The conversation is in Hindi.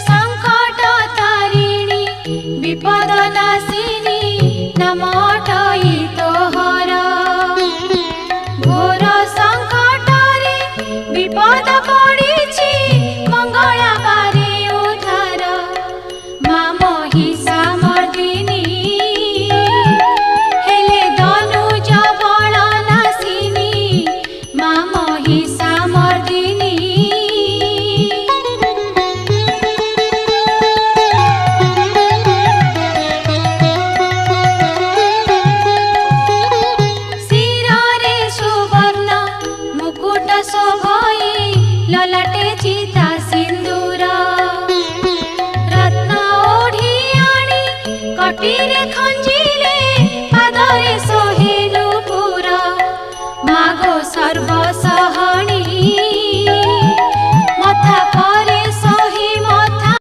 संकट तारिणी विपद नाशिनी नमटई तोहर घोर संकटरे विपद पड़िछि मंगला बारे उद्धार माँ महिषामर्दिनी हेले धनुज बल नाशिनी माँ महिषामर्दिनी शिरे सुवर्ण मुकुट शोभई ललाटे चिता सिंदूर रत्न ओढ़ी आनी कटिरे